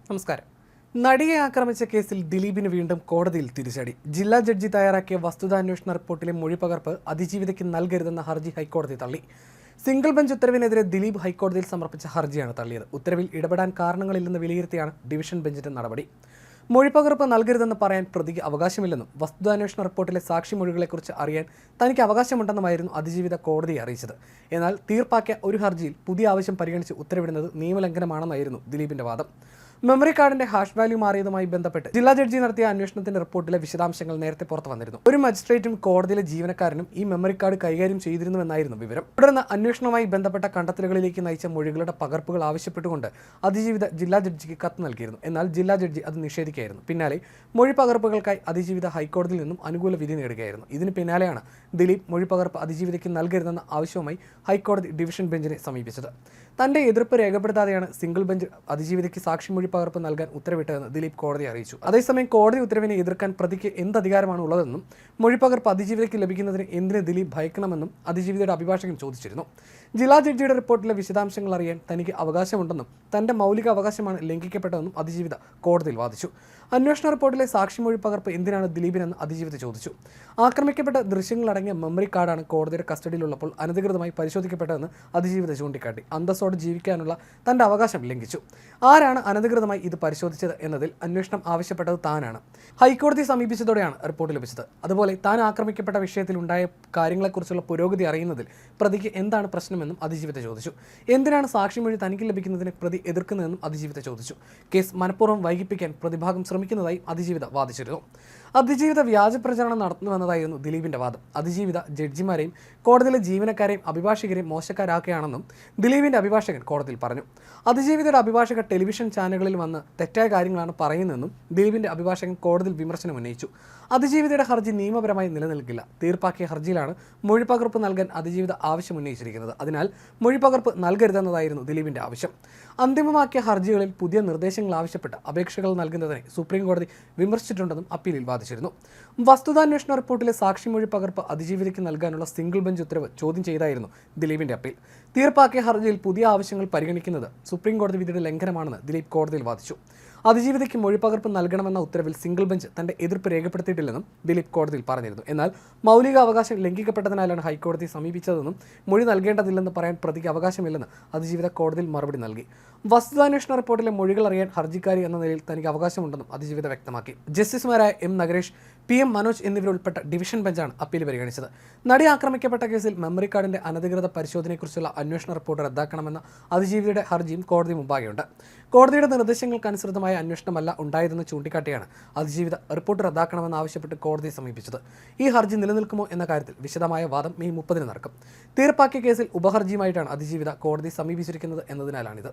നമസ്കാരം. നടിയെ ആക്രമിച്ച കേസിൽ ദിലീപിന് വീണ്ടും കോടതിയിൽ തിരിച്ചടി. ജില്ലാ ജഡ്ജി തയ്യാറാക്കിയ വസ്തുതാന്വേഷണ റിപ്പോർട്ടിലെ മൊഴിപകർപ്പ് അതിജീവിതയ്ക്ക് നൽകരുതെന്ന ഹർജി ഹൈക്കോടതി തള്ളി. സിംഗിൾ ബെഞ്ച് ഉത്തരവിനെതിരെ ദിലീപ് ഹൈക്കോടതിയിൽ സമർപ്പിച്ച ഹർജിയാണ് തള്ളിയത്. ഉത്തരവിൽ ഇടപെടാൻ കാരണങ്ങളില്ലെന്ന് വിലയിരുത്തിയാണ് ഡിവിഷൻ ബെഞ്ചിന്റെ നടപടി. മൊഴിപകർപ്പ് നൽകരുതെന്ന് പറയാൻ പ്രതിക്ക് അവകാശമില്ലെന്നും വസ്തുതാന്വേഷണ റിപ്പോർട്ടിലെ സാക്ഷിമൊഴികളെക്കുറിച്ച് അറിയാൻ തനിക്ക് അവകാശമുണ്ടെന്നുമായിരുന്നു അതിജീവിത കോടതിയെ അറിയിച്ചത്. എന്നാൽ തീർപ്പാക്കിയ ഒരു ഹർജിയിൽ പുതിയ ആവശ്യം പരിഗണിച്ച് ഉത്തരവിടുന്നത് നിയമലംഘനമാണെന്നായിരുന്നു ദിലീപിന്റെ വാദം. മെമ്മറി കാർഡിന്റെ ഹാഷ് വാല്യൂ മാറിയതുമായി ബന്ധപ്പെട്ട് ജില്ലാ ജഡ്ജി നടത്തിയ അന്വേഷണത്തിന്റെ റിപ്പോർട്ടിലെ വിശദാംശങ്ങൾ നേരത്തെ പുറത്തു വന്നിരുന്നു. ഒരു മജിസ്ട്രേറ്റും കോടതിയിലെ ജീവനക്കാരനും ഈ മെമ്മറി കാർഡ് കൈകാര്യം ചെയ്തിരുന്നുവെന്നായിരുന്നു വിവരം. തുടർന്ന് അന്വേഷണവുമായി ബന്ധപ്പെട്ട കണ്ടെത്തലുകളിലേക്ക് നയിച്ച മൊഴികളുടെ പകർപ്പുകൾ ആവശ്യപ്പെട്ടുകൊണ്ട് അതിജീവിത ജില്ലാ ജഡ്ജിക്ക് കത്ത് നൽകിയിരുന്നു. എന്നാൽ ജില്ലാ ജഡ്ജി അത് നിഷേധിക്കുകയായിരുന്നു. പിന്നാലെ മൊഴി പകർപ്പുകൾക്കായി അതിജീവിത ഹൈക്കോടതിയിൽ നിന്നും അനുകൂല വിധി നേടുകയായിരുന്നു. ഇതിന് പിന്നാലെയാണ് ദിലീപ് മൊഴിപകർപ്പ് അതിജീവിതയ്ക്ക് നൽകരുതെന്ന ആവശ്യവുമായി ഹൈക്കോടതി ഡിവിഷൻ ബെഞ്ചിനെ സമീപിച്ചത്. തന്റെ എതിർപ്പ് രേഖപ്പെടുത്താതെയാണ് സിംഗിൾ ബെഞ്ച് അതിജീവിതയ്ക്ക് സാക്ഷിമൊഴി പകർപ്പ് നൽകാൻ ഉത്തരവിട്ടതെന്ന് ദിലീപ് കോടതിയെ അറിയിച്ചു. അതേസമയം കോടതി ഉത്തരവിനെ എതിർക്കാൻ പ്രതിക്ക് എന്ത് അധികാരമാണ് ഉള്ളതെന്നും മൊഴിപകർപ്പ് അതിജീവിതയ്ക്ക് ലഭിക്കുന്നതിന് എന്തിന് ദിലീപ് ഭയക്കണമെന്നും അതിജീവിതയുടെ അഭിഭാഷകൻ ചോദിച്ചിരുന്നു. ജില്ലാ ജഡ്ജിയുടെ റിപ്പോർട്ടിലെ വിശദാംശങ്ങൾ അറിയാൻ തനിക്ക് അവകാശമുണ്ടെന്നും തന്റെ മൗലിക അവകാശമാണ് ലംഘിക്കപ്പെട്ടതെന്നും അതിജീവിത കോടതിയിൽ വാദിച്ചു. അന്വേഷണ റിപ്പോർട്ടിലെ സാക്ഷിമൊഴി പകർപ്പ് എന്തിനാണ് ദിലീപിനെന്ന് അതിജീവിത ചോദിച്ചു. ആക്രമിക്കപ്പെട്ട ദൃശ്യങ്ങളടങ്ങിയ മെമ്മറി കാർഡാണ് കോടതിയുടെ കസ്റ്റഡിയിലുള്ളപ്പോൾ അനധികൃതമായി പരിശോധിക്കപ്പെട്ടതെന്ന് അതിജീവിത ചൂണ്ടിക്കാട്ടി. അന്തസ്സോടെ ജീവിക്കാനുള്ള തന്റെ അവകാശം ലംഘിച്ചു. ആരാണ് അനധികൃതമായി ഇത് പരിശോധിച്ചത് എന്നതിൽ അന്വേഷണം ആവശ്യപ്പെട്ടത് താനാണ്. ഹൈക്കോടതി സമീപിച്ചതോടെയാണ് റിപ്പോർട്ട് ലഭിച്ചത്. അതുപോലെ താൻ ആക്രമിക്കപ്പെട്ട വിഷയത്തിൽ ഉണ്ടായ കാര്യങ്ങളെക്കുറിച്ചുള്ള പുരോഗതി അറിയുന്നതിൽ പ്രതിക്ക് എന്താണ് പ്രശ്നമെന്നും അതിജീവിത ചോദിച്ചു. എന്തിനാണ് സാക്ഷിമൊഴി തനിക്ക് ലഭിക്കുന്നതിന് പ്രതി എതിർക്കുന്നതെന്നും അതിജീവിത ചോദിച്ചു. കേസ് മനഃപൂർവ്വം വൈകിപ്പിക്കാൻ പ്രതിഭാഗം ശ്രമിക്കുന്നതായി അതിജീവിത വാദിച്ചിരുന്നു. അതിജീവിത വ്യാജ പ്രചരണം നടത്തുന്നുവെന്നതായിരുന്നു ദിലീപിന്റെ വാദം. അതിജീവിത ജഡ്ജിമാരെയും കോടതിയിലെ ജീവനക്കാരെയും അഭിഭാഷകരെയും മോശക്കാരാക്കുകയാണെന്നും ദിലീപിന്റെ അഭിഭാഷകൻ കോടതിയിൽ പറഞ്ഞു. അതിജീവിതയുടെ അഭിഭാഷകർ ടെലിവിഷൻ ചാനലുകളിൽ വന്ന് തെറ്റായ കാര്യങ്ങളാണ് പറയുന്നതെന്നും ദിലീപിന്റെ അഭിഭാഷകൻ കോടതിയിൽ വിമർശനം ഉന്നയിച്ചു. അതിജീവിതയുടെ ഹർജി നിയമപരമായി നിലനിൽക്കില്ല. തീർപ്പാക്കിയ ഹർജിയിലാണ് മൊഴിപകർപ്പ് നൽകാൻ അതിജീവിത ആവശ്യം ഉന്നയിച്ചിരിക്കുന്നത്. അതിനാൽ മൊഴിപകർപ്പ് നൽകരുതെന്നതായിരുന്നു ദിലീപിന്റെ ആവശ്യം. അന്തിമമാക്കിയ ഹർജികളിൽ പുതിയ നിർദ്ദേശങ്ങൾ ആവശ്യപ്പെട്ട് അപേക്ഷകൾ നൽകുന്നതിനെ സുപ്രീം കോടതി വിമർശിച്ചിട്ടുണ്ടെന്നും അപ്പീലിൽ വാദിച്ചിരുന്നു. വസ്തുതാന്വേഷണ റിപ്പോർട്ടിലെ സാക്ഷിമൊഴി പകർപ്പ് അതിജീവിതയ്ക്ക് നൽകാനുള്ള സിംഗിൾ ബെഞ്ച് ഉത്തരവ് ചോദ്യം ചെയ്തായിരുന്നു ദിലീപിന്റെ അപ്പീൽ. തീർപ്പാക്കിയ ഹർജിയിൽ പുതിയ ആവശ്യങ്ങൾ പരിഗണിക്കുന്നത് സുപ്രീം കോടതി വിധിയുടെ ലംഘനമാണെന്ന് ദിലീപ് കോടതിയിൽ വാദിച്ചു. അതിജീവിതയ്ക്ക് മൊഴിപകർപ്പ് നൽകണമെന്ന ഉത്തരവിൽ സിംഗിൾ ബെഞ്ച് തന്റെ എതിർപ്പ് രേഖപ്പെടുത്തിയിട്ടില്ലെന്നും ദിലീപ് കോടതിയിൽ പറഞ്ഞിരുന്നു. എന്നാൽ മൗലിക അവകാശം ലംഘിക്കപ്പെട്ടതിനാലാണ് ഹൈക്കോടതി സമീപിച്ചതെന്നും മൊഴി നൽകേണ്ടതില്ലെന്ന് പറയാൻ പ്രതിക്ക് അവകാശമില്ലെന്ന് അതിജീവിത കോടതിയിൽ മറുപടി നൽകി. വസ്തുതാന്വേഷണ റിപ്പോർട്ടിലെ മൊഴികൾ അറിയാൻ ഹർജിക്കാരി എന്ന നിലയിൽ തനിക്ക് അവകാശമുണ്ടെന്നും അതിജീവിത വ്യക്തമാക്കി. ജസ്റ്റിസുമാരായ എം നഗരേഷ്, PM മനോജ് എന്നിവരുൾപ്പെട്ട ഡിവിഷൻ ബെഞ്ചാണ് അപ്പീൽ പരിഗണിച്ചത്. നടി ആക്രമിക്കപ്പെട്ട കേസിൽ മെമ്മറി കാർഡിന്റെ അനധികൃത പരിശോധനയെക്കുറിച്ചുള്ള അന്വേഷണ റിപ്പോർട്ട് റദ്ദാക്കണമെന്ന അതിജീവിതയുടെ ഹർജിയും കോടതി മുമ്പാകെയുണ്ട്. കോടതിയുടെ നിർദ്ദേശങ്ങൾക്കനുസൃതമായ അന്വേഷണമല്ല ഉണ്ടായതെന്ന് ചൂണ്ടിക്കാട്ടിയാണ് അതിജീവിത റിപ്പോർട്ട് റദ്ദാക്കണമെന്ന് ആവശ്യപ്പെട്ട് കോടതിയെ സമീപിച്ചത്. ഈ ഹർജി നിലനിൽക്കുമോ എന്ന കാര്യത്തിൽ വിശദമായ വാദം മെയ് 30 നടക്കും. തീർപ്പാക്കിയ കേസിൽ ഉപഹർജിയുമായിട്ടാണ് അതിജീവിത കോടതി സമീപിച്ചിരിക്കുന്നത് എന്നതിനാലാണിത്.